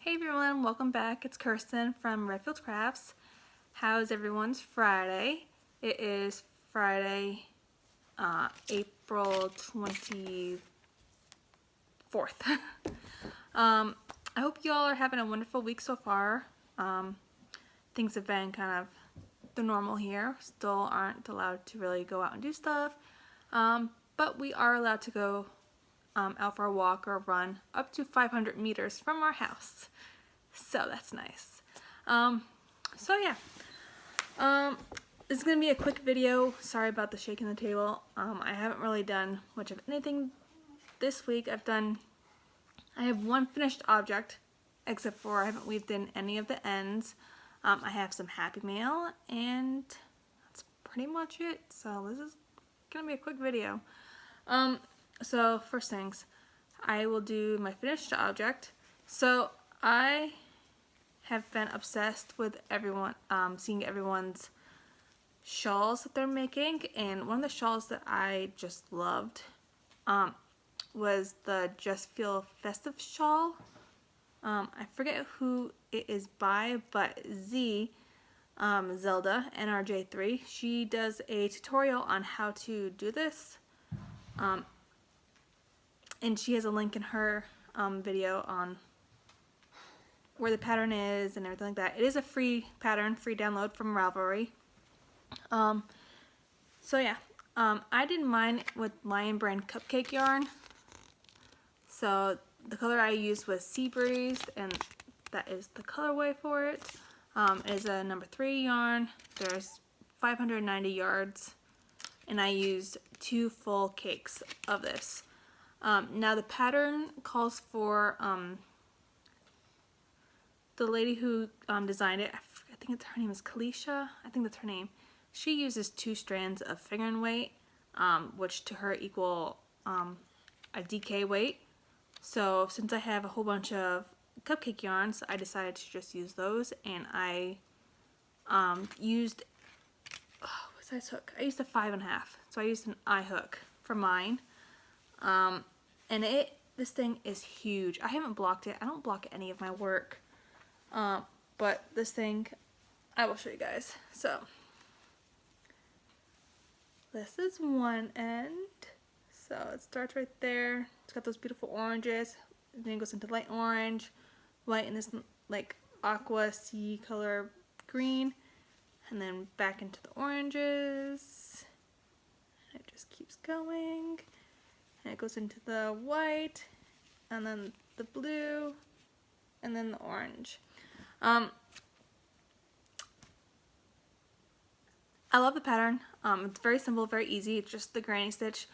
Hey everyone, welcome back. It's Kirsten from Redfield Crafts. How's everyone's Friday? It is Friday, April 24th. I hope you all are having a wonderful week so far. Things have been kind of the normal here. Still aren't allowed to really go out and do stuff, but we are allowed to go out for a walk or a run up to 500 meters from our house. So that's nice. This is going to be a quick video. Sorry about the shaking the table. I haven't really done much of anything this week. I have one finished object, except for I haven't weaved in any of the ends. I have some Happy Mail, and that's pretty much it. So this is going to be a quick video. So first things, I will do my finished object. So I have been obsessed with seeing everyone's shawls that they're making, and one of the shawls that I just loved was the Feel Festive Shawl. I forget who it is by, but Zelda NRJ3, she does a tutorial on how to do this, and she has a link in her video on where the pattern is and everything like that. It is a free pattern, free download from Ravelry. I did mine with Lion Brand cupcake yarn. So the color I used was Sea Breeze, and that is the colorway for it. It is a number 3 yarn. There's 590 yards, and I used 2 full cakes of this. Now the pattern calls for the lady who designed it, I think her name is Kalisha, I think that's her name. She uses 2 strands of fingering weight, which to her equal a DK weight. So since I have a whole bunch of cupcake yarns, I decided to just use those, and I used, what size hook? I used a 5.5, so I used an eye hook for mine. And this thing is huge. I haven't blocked it. I don't block any of my work. But this thing, I will show you guys. So, this is one end. So it starts right there. It's got those beautiful oranges. Then it goes into light orange, white, and this like aqua sea color green. And then back into the oranges. And it just keeps going. And it goes into the white, and then the blue, and then the orange. I love the pattern. It's very simple, very easy. It's just the granny stitch.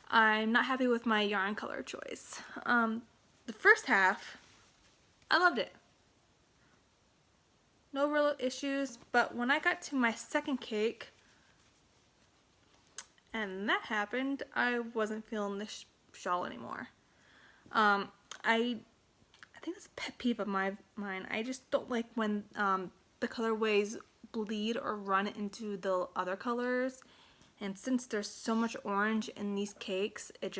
I'm not happy with my yarn color choice. The first half, I loved it. No real issues, but when I got to my second cake, and that happened, I wasn't feeling this shawl anymore. I think that's a pet peeve of mine. I just don't like when the colorways bleed or run into the other colors. And since there's so much orange in these cakes, it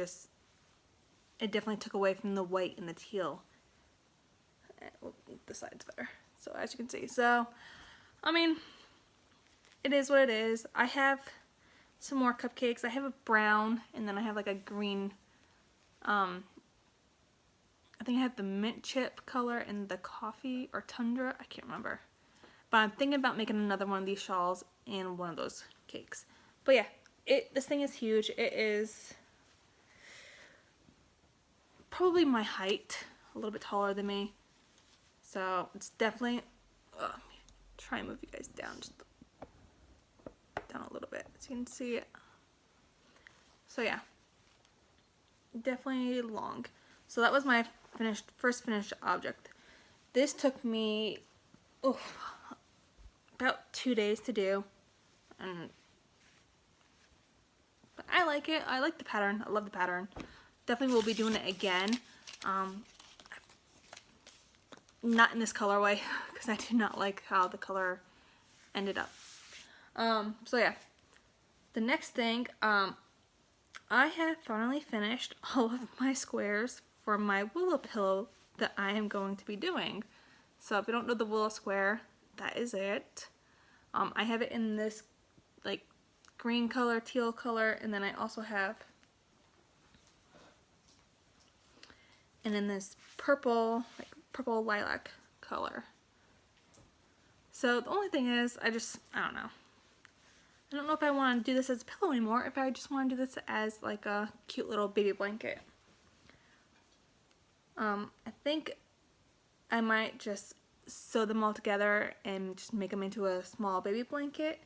definitely took away from the white and the teal. The side's better. So as you can see, I mean, it is what it is. I have some more cupcakes. I have a brown, and then I have like a green, I think I have the mint chip color and the coffee or tundra, I can't remember. But I'm thinking about making another one of these shawls and one of those cakes. But yeah, this thing is huge. It is probably my height, a little bit taller than me. So it's definitely, let me try and move you guys down, just down a little bit so you can see it. So yeah, definitely long. So that was my first finished object. This took me about 2 days to do, and I like it. I like the pattern. I love the pattern. Definitely will be doing it again. Not in this colorway because I did not like how the color ended up. So yeah, the next thing, I have finally finished all of my squares for my willow pillow that I am going to be doing. So if you don't know the willow square, that is it. I have it in this like green color, teal color, and then I also have and in this purple, like purple lilac color. So the only thing is, I don't know. I don't know if I want to do this as a pillow anymore, if I just want to do this as like a cute little baby blanket. I think I might just sew them all together and just make them into a small baby blanket,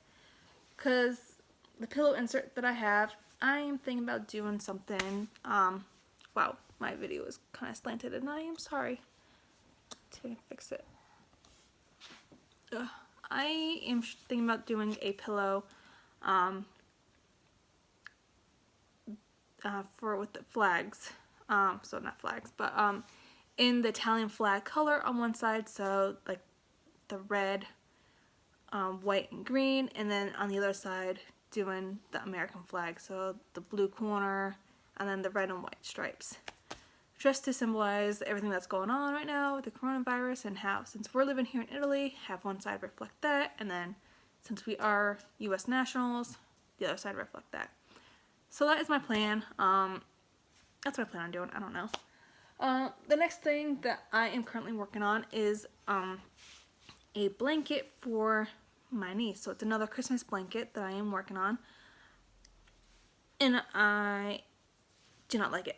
because the pillow insert that I have, I am thinking about doing something. Wow, my video is kind of slanted and I am sorry. Let's see if I can fix it. I am thinking about doing a pillow with the flags, so not flags, but in the Italian flag color on one side, so like the red, white and green, and then on the other side doing the American flag, so the blue corner and then the red and white stripes, just to symbolize everything that's going on right now with the coronavirus, and how, since we're living here in Italy, have one side reflect that, and then since we are US nationals, the other side reflect that. So that is my plan. That's what I plan on doing. I don't know. The next thing that I am currently working on is a blanket for my niece. So it's another Christmas blanket that I am working on, and I do not like it.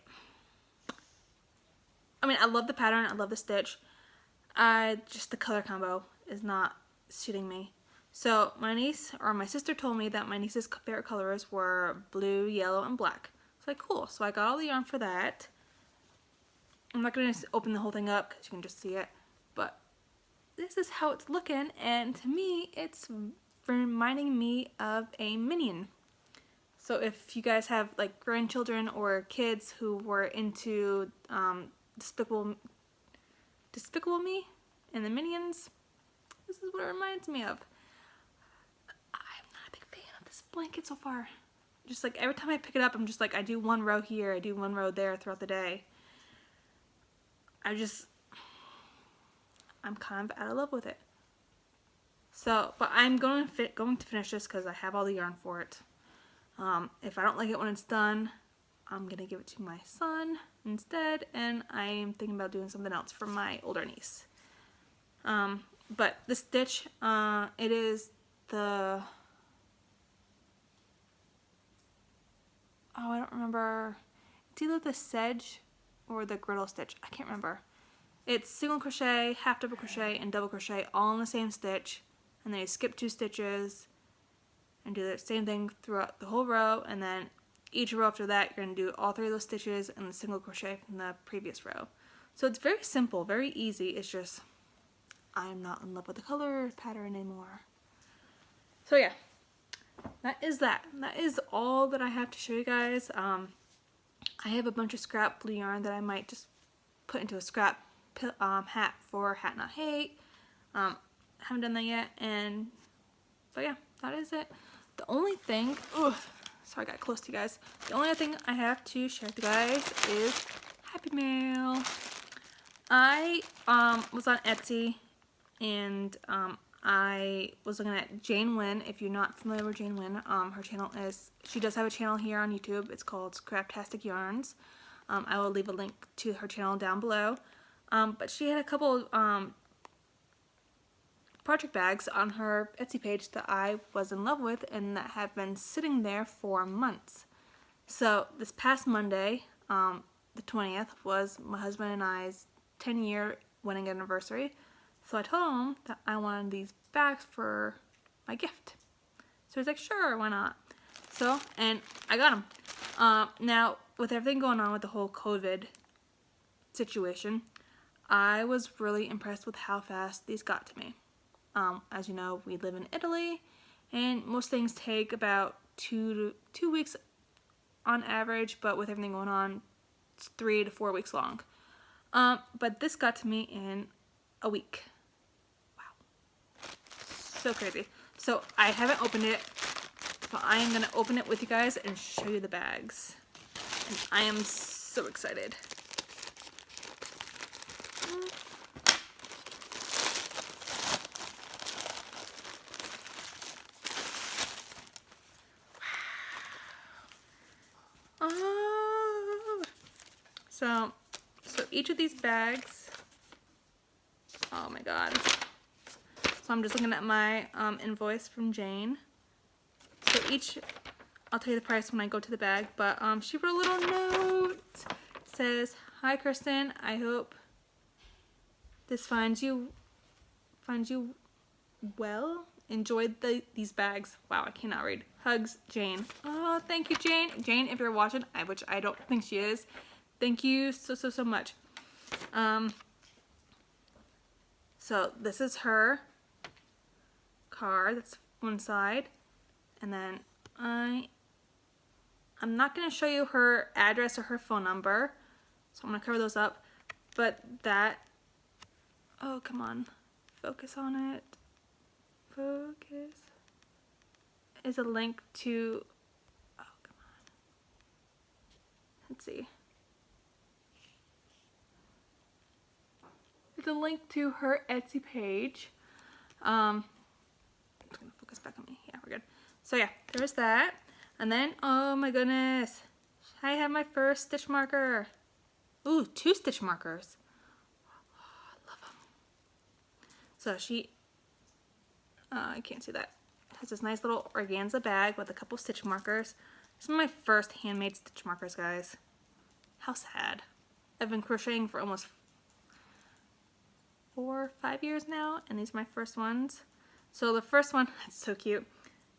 I mean, I love the pattern, I love the stitch. Just the color combo is not suiting me. So my niece, or my sister, told me that my niece's favorite colors were blue, yellow, and black. So like, cool. So I got all the yarn for that. I'm not going to open the whole thing up because you can just see it. But this is how it's looking, and to me, it's reminding me of a minion. So if you guys have like grandchildren or kids who were into Despicable Me and the Minions, this is what it reminds me of. I'm not a big fan of this blanket so far. Just like every time I pick it up, I'm just like, I do one row here, I do one row there throughout the day. I'm kind of out of love with it. So, but I'm going to finish this because I have all the yarn for it. If I don't like it when it's done, I'm going to give it to my son instead, and I am thinking about doing something else for my older niece. But the stitch, it is the, I don't remember, it's either the sedge or the griddle stitch, I can't remember. It's single crochet, half double crochet, and double crochet all in the same stitch, and then you skip 2 stitches and do the same thing throughout the whole row, and then each row after that you're going to do all 3 of those stitches and the single crochet from the previous row. So it's very simple, very easy. It's just I'm not in love with the color pattern anymore. So yeah, that is that. That is all that I have to show you guys. I have a bunch of scrap blue yarn that I might just put into a scrap hat for Hat Not Hate. Haven't done that yet, but yeah, that is it. The only thing, sorry I got close to you guys. The only other thing I have to share with you guys is Happy Mail. I was on Etsy, and I was looking at Jane Wynn. If you're not familiar with Jane Wynn, her channel is, she does have a channel here on YouTube. It's called Scraptastic Yarns. I will leave a link to her channel down below. But she had a couple project bags on her Etsy page that I was in love with and that have been sitting there for months. So this past Monday, the 20th, was my husband and I's 10-year wedding anniversary. So I told him that I wanted these bags for my gift. So he's like, sure, why not? So, and I got them. Now, with everything going on with the whole COVID situation, I was really impressed with how fast these got to me. As you know, we live in Italy, and most things take about 2 weeks on average, but with everything going on, it's 3 to 4 weeks long. But this got to me in a week. Wow. So crazy. So I haven't opened it, but I am going to open it with you guys and show you the bags. And I am so excited. So each of these bags, oh my god. So I'm just looking at my invoice from Jane. So each, I'll tell you the price when I go to the bag, but she wrote a little note. It says, "Hi Kirsten, I hope this finds you well. Enjoyed these bags." Wow, I cannot read. Hugs, Jane. Oh, thank you, Jane. Jane, if you're watching, which I don't think she is, thank you so much. So this is her card. That's one side, and then I'm not going to show you her address or her phone number, so I'm going to cover those up. But that, oh come on, focus on it. Focus. Is a link to, oh come on, let's see. It's a link to her Etsy page. I'm just gonna focus back on me. Yeah, we're good. So yeah, there's that. And then, oh my goodness, I have my first stitch marker. Ooh, 2 stitch markers. Oh, I love them. So she, I can't see that. It has this nice little organza bag with a couple stitch markers. This is my first handmade stitch markers, guys. How sad. I've been crocheting for almost 4 or 5 years now, and these are my first ones. So the first one, that's so cute,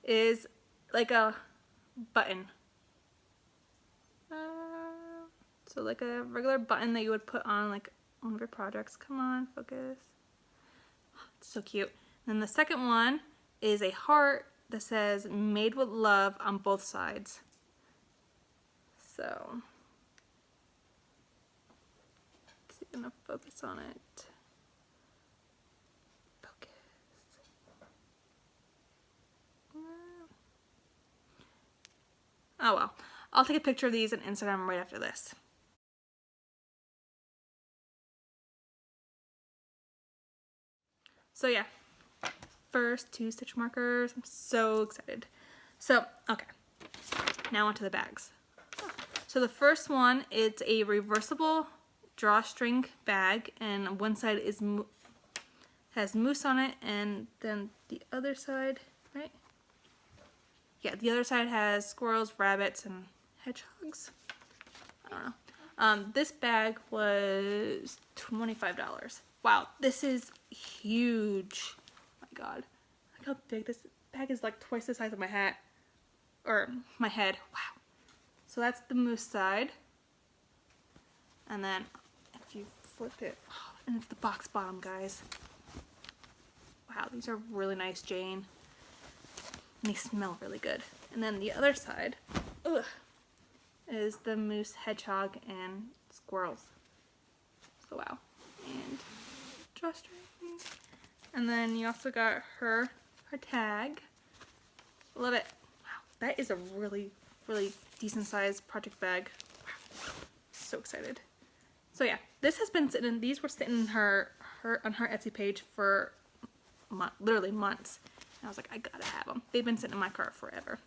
is like a button. So like a regular button that you would put on like one of your projects. Come on, focus. It's so cute. And then the second one is a heart that says "Made with Love" on both sides. So, let's see if I'm gonna focus on it. Focus. Oh well, I'll take a picture of these on Instagram right after this. So yeah, first 2 stitch markers. I'm so excited. So, okay, now onto the bags. So the first one, it's a reversible drawstring bag, and one side is has moose on it, and then the other side, right? Yeah, the other side has squirrels, rabbits, and hedgehogs. I don't know. This bag was $25. Wow, this is huge. Oh my god. Look how big this bag is, like twice the size of my hat. Or my head. Wow. So that's the moose side. And then if you flip it, oh, and it's the box bottom, guys. Wow, these are really nice, Jane. And they smell really good. And then the other side, ugh, is the moose, hedgehog, and squirrels. So wow. And drawstring. And then you also got her tag. Love it. Wow, that is a really decent sized project bag. Wow. So excited. So yeah, this has been sitting, these were sitting on her Etsy page for literally months. And I was like, I gotta have them. They've been sitting in my cart forever.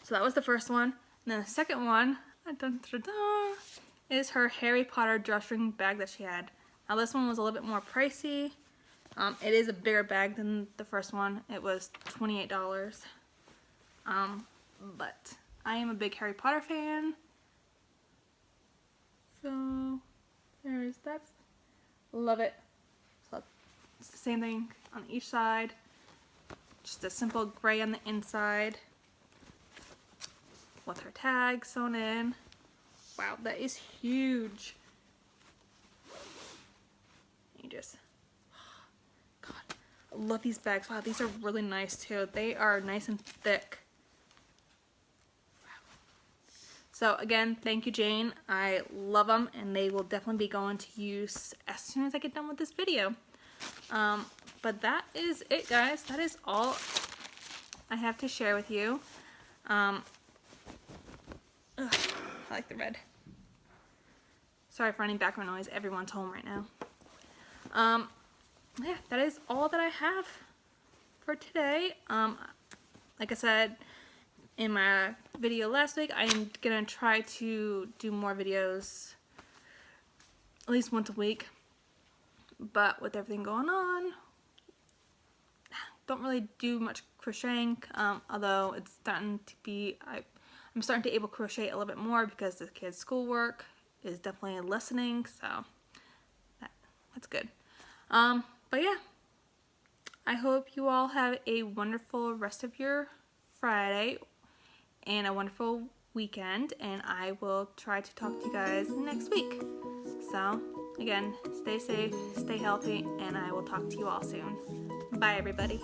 So that was the first one. And then the second one, is her Harry Potter drawstring bag that she had. Now this one was a little bit more pricey. It is a bigger bag than the first one. It was $28. But I am a big Harry Potter fan. So there's that. Love it. So it's the same thing on each side. Just a simple gray on the inside with her tag sewn in. Wow, that is huge. You just, God, I love these bags. Wow, these are really nice too. They are nice and thick. Wow. So again, thank you, Jane. I love them, and they will definitely be going to use as soon as I get done with this video. But that is it, guys. That is all I have to share with you. I like the red. Sorry for any background noise. Everyone's home right now. Yeah, that is all that I have for today. Like I said in my video last week, I'm gonna try to do more videos least once a week. But with everything going on, don't really do much crocheting, although it's starting to be, I'm starting to able to crochet a little bit more because the kids' schoolwork is definitely lessening, so that's good. But yeah, I hope you all have a wonderful rest of your Friday and a wonderful weekend, and I will try to talk to you guys next week. So again, stay safe, stay healthy, and I will talk to you all soon. Bye everybody.